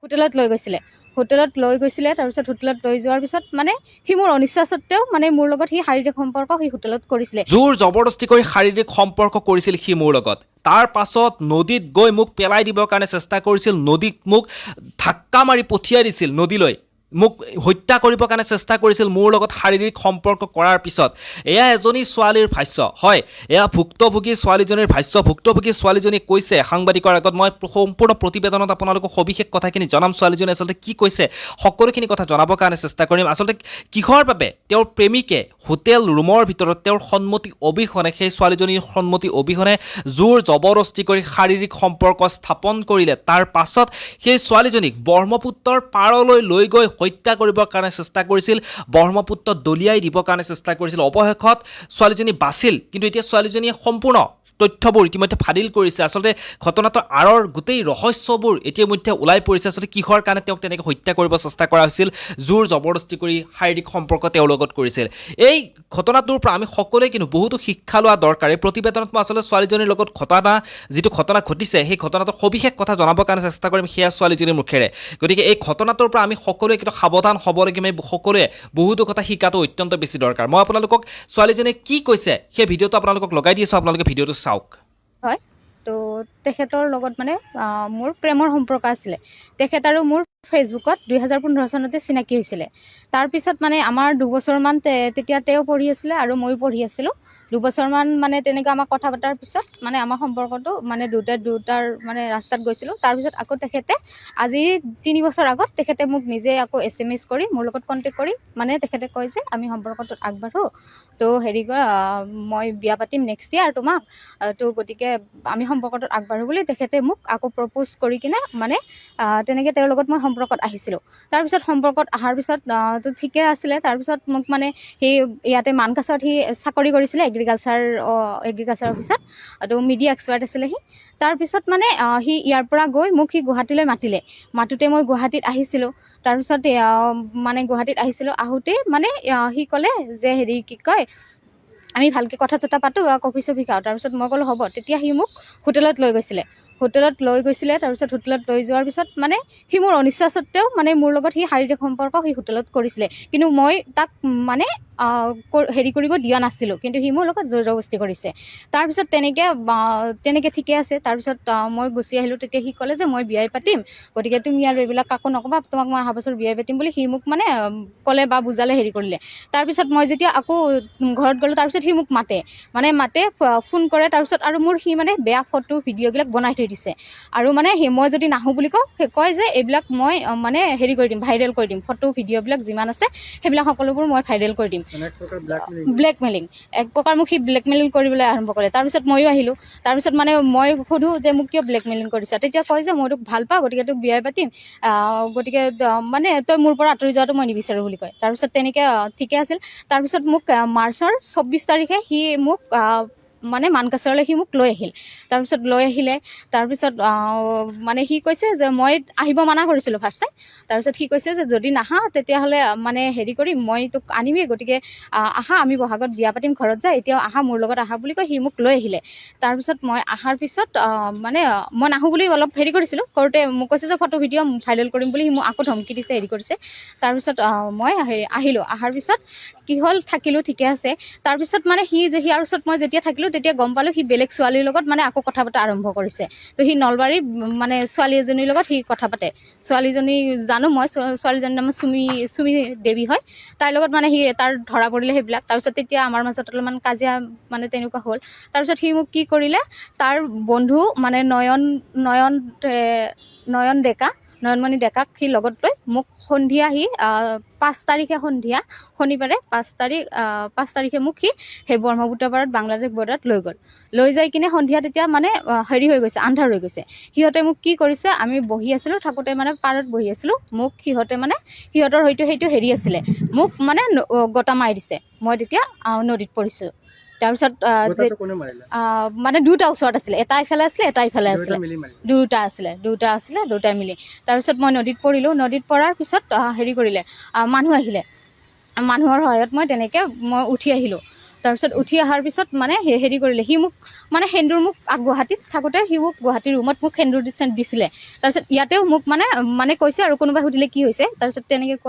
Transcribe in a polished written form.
হোটেলত লৈ গৈছিলে তাৰপিছত হোটেলত লৈ যোৱাৰ পিছত মানে সি মোৰ অনিচ্ছা সত্ত্বেও মানে মোৰ লগত সি শাৰীৰিক সম্পৰ্ক সি হোটেলত কৰিছিলে। জোৰ জবৰদস্তি কৰি শাৰীৰিক সম্পৰ্ক কৰিছিল সি মোৰ লগত। তাৰ পাছত নদীত গৈ মোক পেলাই দিবৰ কাৰণে চেষ্টা কৰিছিল, নদীত মোক ধাক্কা মাৰি পঠিয়াই দিছিল নদীলৈ, মোক হত্যা কৰিবৰ কাৰণে চেষ্টা কৰিছিল মোৰ লগত শাৰীৰিক সম্পৰ্ক কৰাৰ পিছত। এয়া এজনী ছোৱালীৰ ভাষ্য, হয়, এয়া ভুক্তভোগী ছোৱালীজনীৰ ভাষ্য। ভুক্তভোগী ছোৱালীজনী কৈছে সাংবাদিকৰ আগত, মই সম্পূৰ্ণ প্ৰতিবেদনত আপোনালোকক সবিশেষ কথাখিনি জনাম, ছোৱালীজনী আচলতে কি কৈছে সকলোখিনি কথা জনাবৰ কাৰণে চেষ্টা কৰিম। আচলতে কিহৰ বাবে তেওঁৰ প্ৰেমিকে হোটেল ৰুমৰ ভিতৰত তেওঁৰ সন্মতি অবিহনে, সেই ছোৱালীজনীৰ সন্মতি অবিহনে জোৰ জবৰদস্তি কৰি শাৰীৰিক সম্পৰ্ক স্থাপন কৰিলে। তাৰ পাছত সেই ছোৱালীজনীক ব্ৰহ্মপুত্ৰৰ পাৰলৈ লৈ গৈ হত্যা কৰিবৰ কাৰণে চেষ্টা কৰিছিল, ব্ৰহ্মপুত্ৰত দলিয়াই দিবৰ কাৰণে চেষ্টা কৰিছিল। অৱশেষত ছোৱালীজনী বাচিল, কিন্তু এতিয়া ছোৱালীজনীয়ে সম্পূৰ্ণ তথ্যবোৰ ইতিমধ্যে ফাদিল কৰিছে। আচলতে ঘটনাটোৰ আঁৰৰ গোটেই ৰহস্যবোৰ ইতিমধ্যে ওলাই পৰিছে। আচলতে কিহৰ কাৰণে তেওঁক তেনেকৈ হত্যা কৰিব চেষ্টা কৰা হৈছিল, জোৰ জবৰদস্তি কৰি শাৰীৰিক সম্পৰ্ক তেওঁৰ লগত কৰিছিল। এই ঘটনাটোৰ পৰা আমি সকলোৱে কিন্তু বহুতো শিক্ষা লোৱা দৰকাৰ। এই প্ৰতিবেদনত মই আচলতে ছোৱালীজনীৰ লগত যিটো ঘটনা ঘটিছে সেই ঘটনাটোৰ সবিশেষ কথা জনাবৰ কাৰণে চেষ্টা কৰিম সেয়া ছোৱালীজনীৰ মুখেৰে। গতিকে এই ঘটনাটোৰ পৰা আমি সকলোৱে কিন্তু সাৱধান হ'ব লাগিব, আমি সকলোৱে বহুতো কথা শিকাটো অত্যন্ত বেছি দৰকাৰ। মই আপোনালোকক ছোৱালীজনীয়ে কি কৈছে সেই ভিডিঅ'টো আপোনালোকক লগাই দিছোঁ, আপোনালোকে ভিডিঅ'টো চাওক। হয়, তো তেখেতৰ লগত মানে মোৰ প্ৰেমৰ সম্পৰ্ক আছিলে। তেখেত আৰু মোৰ ফেচবুকত 2015 চনতে চিনাকি হৈছিলে। তাৰপিছত মানে আমাৰ দুবছৰমান তেতিয়া তেওঁ পঢ়ি আছিলে আৰু ময়ো পঢ়ি আছিলোঁ। দুবছৰমান মানে তেনেকৈ আমাক কথা পতাৰ পিছত মানে আমাৰ সম্পৰ্কটো মানে দুটাৰ মানে ৰাস্তাত গৈছিলোঁ। তাৰপিছত আকৌ তেখেতে আজি 3 বছৰ আগত তেখেতে মোক নিজে আকৌ SMS কৰি মোৰ লগত কণ্টেক্ট কৰি মানে তেখেতে কয় যে আমি সম্পৰ্কটোত আগবাঢ়োঁ, তো হেৰি কৰা মই বিয়া পাতিম নেক্সট ইয়াৰ তোমাক, তো গতিকে আমি সম্পৰ্কটোত আগবাঢ়োঁ বুলি তেখেতে মোক আকৌ প্ৰপ'জ কৰি কিনে মানে তেনেকৈ তেওঁৰ লগত মই সম্পৰ্কত আহিছিলোঁ। তাৰপিছত সম্পৰ্কত অহাৰ পিছত তো ঠিকে আছিলে। তাৰপিছত মোক মানে সি ইয়াতে মানকাছাৰত সি চাকৰি কৰিছিলে, এগ্ৰিকালচাৰ অফিচত, তো মিডিয়া এক্সপাৰ্ট আছিলে সি। তাৰপিছত মানে সি ইয়াৰ পৰা গৈ মোক সি গুৱাহাটীলৈ মাতোঁতে মই গুৱাহাটীত আহিছিলোঁ। তাৰপিছত মানে গুৱাহাটীত আহিছিলোঁ, আহোঁতে মানে সি ক'লে যে হেৰি কি কয় আমি ভালকৈ কথা চথা পাতোঁ, কফি চফি খাওঁ। তাৰপিছত মই ক'লোঁ হ'ব। তেতিয়া সি মোক হোটেলত লৈ গৈছিলে। তাৰপিছত হোটেলত লৈ যোৱাৰ পিছত মানে সি মোৰ অনিচ্ছা সত্ত্বেও মানে মোৰ লগত সি শাৰীৰিক সম্পৰ্ক সি হোটেলত কৰিছিলে, কিন্তু মই তাক মানে হেৰি কৰিব দিয়া নাছিলোঁ, কিন্তু সি মোৰ লগত জোৰ জবৰদস্তি কৰিছে। তাৰপিছত তেনেকৈ ঠিকে আছে। তাৰপিছত মই গুচি আহিলোঁ। তেতিয়া সি ক'লে যে মই বিয়াই পাতিম, গতিকে তুমি আৰু এইবিলাক কাকো নক'বা, তোমাক মই অহা বছৰ বিয়াই পাতিম বুলি সি মোক মানে ক'লে বা বুজালে, হেৰি কৰিলে। তাৰপিছত মই যেতিয়া আকৌ ঘৰত গ'লোঁ, তাৰপিছত সি মোক মাতে ফোন কৰে। তাৰপিছত আৰু মোৰ সি মানে বেয়া ফটো ভিডিঅ'বিলাক বনাই থৈ দিছে, আৰু মানে মই যদি নাহোঁ বুলি কয় যে এইবিলাক মই মানে হেৰি কৰি দিম, ভাইৰেল কৰি দিম, ফটো ভিডিঅ'বিলাক যিমান আছে সেইবিলাক সকলোবোৰ মই ভাইৰেল কৰি দিম। ব্লেকমেইলিং, এক প্ৰকাৰ মোক সি ব্লেকমেইলিং কৰিবলৈ আৰম্ভ কৰে। তাৰপিছত ময়ো আহিলোঁ। তাৰপিছত মানে মই সোধোঁ যে মোক কিয় ব্লেকমেইলিং কৰিছা? তেতিয়া কয় যে মই তোক ভাল পাওঁ, গতিকে তোক বিয়াই পাতিম, গতিকে মানে তই মোৰ পৰা আঁতৰি যোৱাটো মই নিবিচাৰোঁ বুলি কয়। তাৰপিছত তেনেকৈ ঠিকে আছিল। তাৰপিছত মোক মাৰ্চৰ 24 তাৰিখে সি মোক মানে মানকাছাৰলৈ সি মোক লৈ আহিল। তাৰপিছত তাৰপিছত মানে সি কৈছে যে মই আহিব মানা কৰিছিলোঁ ফাৰ্ষ্টে। তাৰপিছত সি কৈছে যে যদি নাহা তেতিয়াহ'লে মানে হেৰি কৰিম, মই তোক আনিমেই, গতিকে আহা, আমি বহাগত বিয়া পাতিম, ঘৰত যায়, এতিয়াও আহা, মোৰ লগত আহা বুলি কৈ সি মোক লৈ আহিলে। তাৰপিছত মই অহাৰ পিছত মানে মই নাহোঁ বুলি অলপ হেৰি কৰিছিলোঁ, কৰোঁতে মোক কৈছে যে ফটো ভিডিঅ' ভাইৰেল কৰিম বুলি সি মোক আকৌ ধমকি দিছে, হেৰি কৰিছে। তাৰপিছত মই আহিলোঁ। অহাৰ পিছত কি হ'ল, থাকিলোঁ, ঠিকে আছে। তাৰপিছত মানে সি আৰু ওচৰত মই যেতিয়া থাকিলোঁ তেতিয়া গম পালোঁ সি বেলেগ ছোৱালীৰ লগত মানে আকৌ কথা পতা আৰম্ভ কৰিছে। তো সি নলবাৰী মানে ছোৱালী এজনীৰ লগত সি কথা পাতে। ছোৱালীজনী জানো মই, ছোৱালীজনীৰ নাম চুমি দেৱী হয়। তাইৰ লগত মানে তাৰ ধৰা পৰিলে সেইবিলাক। তাৰপিছত তেতিয়া আমাৰ মাজত অলপমান কাজিয়া মানে তেনেকুৱা হ'ল। তাৰপিছত সি মোক কি কৰিলে, তাৰ বন্ধু মানে নয়নমণি ডেকাক সি লগত লৈ মোক সন্ধিয়া 5 তাৰিখে সন্ধিয়া, শনিবাৰে 5 তাৰিখে মোক সি সেই ব্ৰহ্মপুত্ৰ পাৰত বাংলাদেশ বৰ্ডাৰত লৈ যাই কিনে সন্ধিয়া তেতিয়া মানে হেৰি হৈ গৈছে, আন্ধাৰ হৈ গৈছে। সিহঁতে মোক কি কৰিছে, আমি বহি আছিলোঁ, থাকোঁতে মানে পাৰত বহি আছিলোঁ, মোক সিহঁতৰ হয়তো সেইটো হেৰি আছিলে, মোক মানে গটা মাৰি দিছে। মই তেতিয়া নদীত পৰিছোঁ। তাৰপিছত মানে দুটা ওচৰত আছিলে, এটা ইফালে আছিলে, এটা ইফালে আছিলে, দুটাই মিলি। তাৰপিছত মই নদীত পৰিলোঁ। নদীত পৰাৰ পিছত হেৰি কৰিলে, মানুহ আহিলে। মানুহৰ সহায়ত মই উঠি আহিলোঁ। তাৰপিছত উঠি অহাৰ পিছত মানে হেৰি কৰিলে, সি মোক মানে সেন্দুৰ মোক গুৱাহাটীত থাকোঁতে সি মোক গুৱাহাটীৰ ৰুমত মোক সেন্দুৰ দিছিলে। তাৰপিছত ইয়াতেও মোক মানে কৈছে আৰু কোনোবাই সুধিলে কি হৈছে, তাৰপিছত তেনেকৈ কোৱা